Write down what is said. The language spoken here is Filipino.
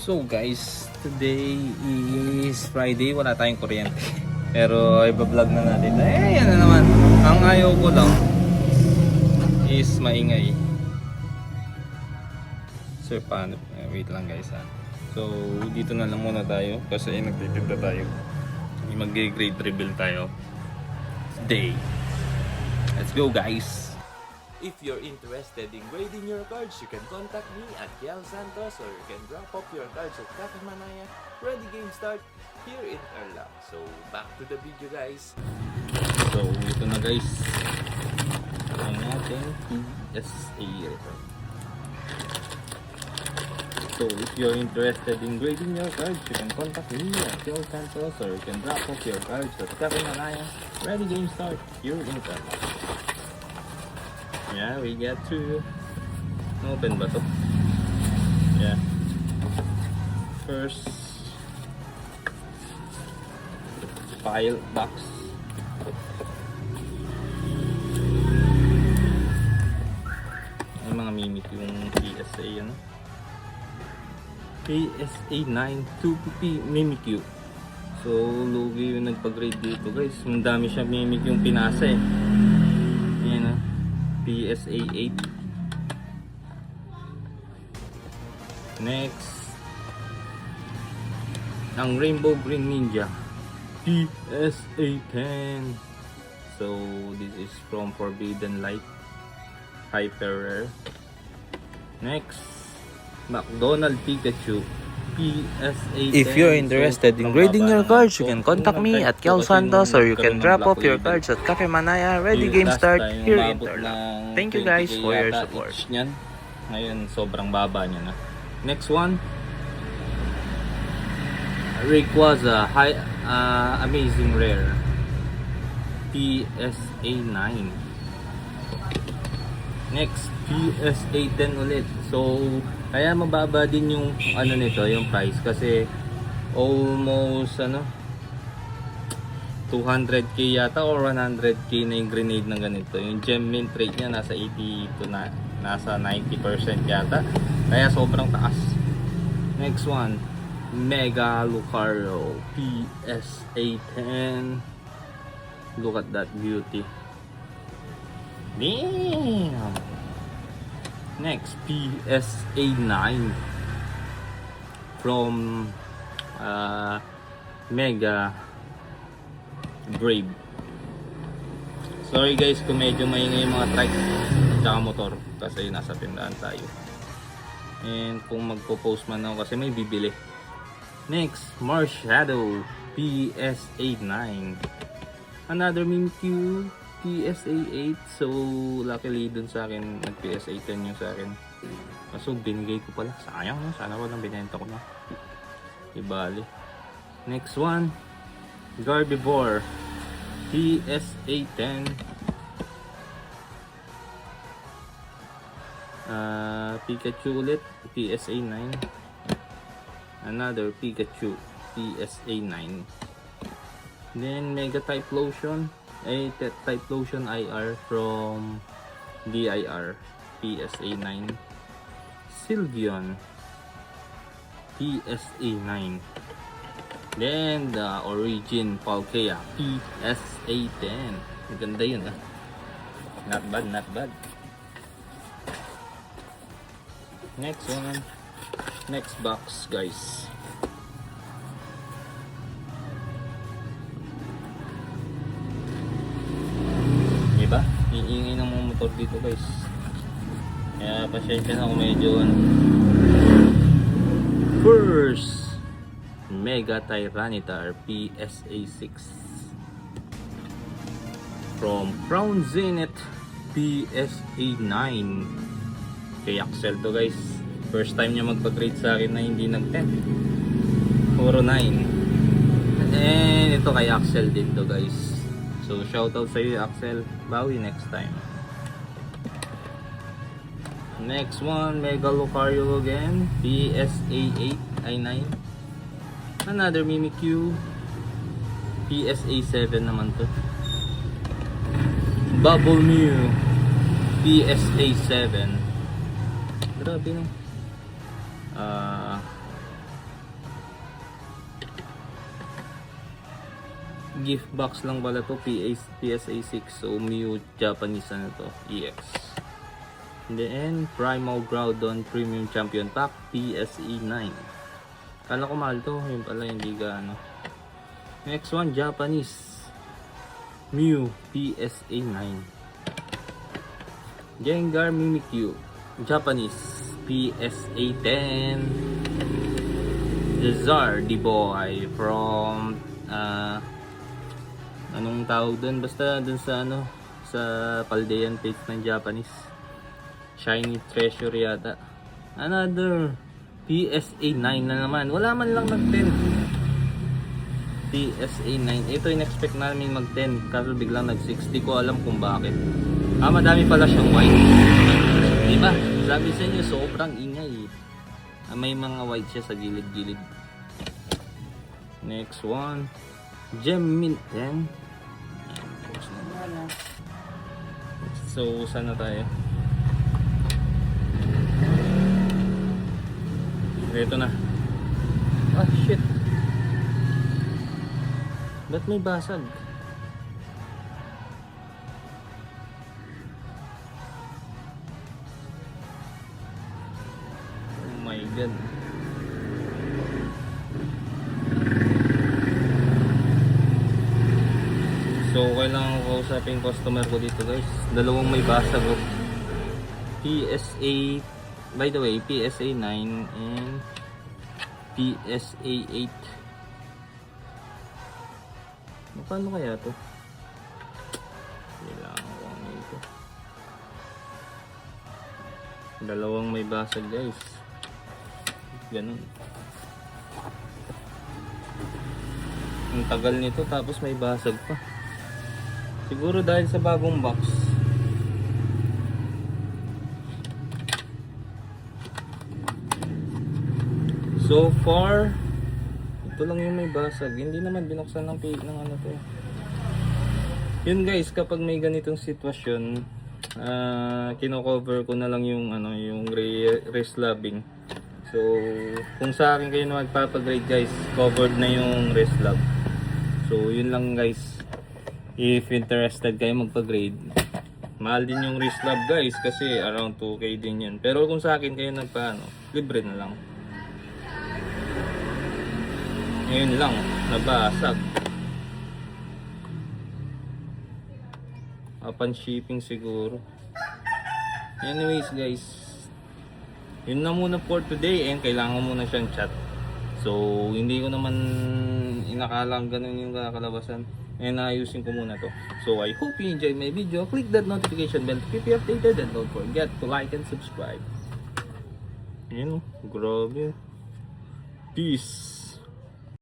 So guys, today is Friday, wala tayong kuryente. Pero iba-vlog na natin. Yan na naman. Ang ayaw ko lang is maingay. So paano? Wait lang guys ha. So dito na lang muna tayo kasi nagtitinda tayo. Mag-grade reveal tayo today. Let's go guys! If you're interested in grading your cards, you can contact me at Kiel Santos or you can drop off your cards at Cafe Manaya. Ready game start here in Erlang. So back to the video guys. So ito na guys. Ang ating PSA. So if you're interested in grading your cards, you can contact me at Kiel Santos or you can drop off your cards at Cafe Manaya. Ready game start here in Erlang. Yeah, we get to open ba to? Yeah. First file box. May mga mimik yung PSA ano? PSA 9 2PP Mimikyu. So lugi yung nagpag-grade dito guys. Ang dami siya mimik yung pinasa eh. Yan ah. PSA 8. Next, ang Rainbow Green Ninja PSA 10. So this is from Forbidden Light, hyper rare. Next, McDonald Pikachu PSA 10. If you're interested in grading your cards, you can contact me at Kiel Santos or you can drop off your cards at Cafe Manaya. Ready game start here in Erlang. Thank you guys for your support. Niyan. Ngayon sobrang baba niya na. Next one, Rayquaza Amazing Rare PSA 9. Next, PSA 10 ulit. So kaya mababa din yung ano nito, yung price kasi almost 200k yata or 100k na yung grenade ng ganito. Yung gem mint rate niya nasa 80 to nasa 90% yata. Kaya sobrang taas. Next one, Mega Lucario PSA 10. Look at that beauty. Damn. Next, PSA 9 from Mega Brave. Sorry guys kung medyo maingay yung mga trike at motor kasi nasa tindahan tayo. And kung magpo-post man ako kasi may bibili. Next, Marshadow PSA 9. Another Mimikyu PSA 8. So luckily dun sa akin nag PSA 10 yung sa akin. Kaso binigay ko pala. Sayang no? Sana walang binenta ko na. Ibali. Next one, Gardevoir PSA 10. Pikachu ulit PSA 9. Another Pikachu PSA 9. Then Mega Type Lotion Type Lotion IR from DIR PSA 9. Sylveon PSA 9. Then the Origin Palkia PSA 10. Maganda yun ah. Not bad, not bad. Next one. Next box guys. Diba? Iingay ng mga motor dito guys. Kaya pasensya na kung medyo First, Mega Tyranitar PSA 6 from Crown Zenith PSA 9. Kay Axel to guys. First time niya magpa-grade sa akin na hindi nag-10. Puro 9. And ito kay Axel din to guys. So shoutout sa iyo Axel. Bawi next time. Next one, Mega Lucario again. PSA 8 ay 9. Another Mimikyu. PSA 7 naman to. Bubble Mew PSA 7. Grabe no. gift box lang pala to, PSA 6. So Mew Japanese ano to, EX. And then Primal Groudon Premium Champion Pack PSE 9. Kala ko mahal to, yun pala hindi gaano. Next one, Japanese Mew PSA 9. Gengar Mimikyu Japanese PSA 10. Zazardi Boy from anong tawag dun, basta dun sa ano, sa Paldean page ng Japanese. Shiny Treasure yata. Another PSA 9 na naman, wala man lang mag 10. PSA 9, ito yung expect namin mag 10 kaso biglang nag 60, ko alam kung bakit. Madami pala siyang white, diba? Sabi sa inyo sobrang ingay. May mga white siya sa gilid-gilid. Next one, Gem Mint 10. So sana tayo. Ito na. Shit. Ba't may basag? Oh my god. So kailangan ko kausapin customer ko dito guys. Dalawang may basag. PSA, by the way, PSA 9 and PSA 8. Paano kaya to? Kailangan ko ang ito. Dalawang may basag guys. Ganun. Ang tagal nito tapos may basag pa. Siguro dahil sa bagong box. So far, ito lang yung may basag. Hindi naman binuksan ng ano to. Yun guys, kapag may ganitong sitwasyon, kino-cover ko na lang yung ano, yung wrist labbing. So, kung sa akin kayo na magpapagrade guys, covered na yung wrist lab. So, yun lang guys. If interested kayo magpa-grade, mahal din yung wrist lab guys kasi around 2K din yun. Pero kung sa akin kayo nagpaano, libre na lang. Ngayon lang, nabasag. Upon shipping siguro. Anyways guys, yun na muna for today and kailangan muna siyang chat. So, hindi ko naman inakalang ganun yung kakalabasan. And ayusin ko muna to. So, I hope you enjoyed my video. Click that notification bell to keep you updated and don't forget to like and subscribe. Yun, grabe. Peace.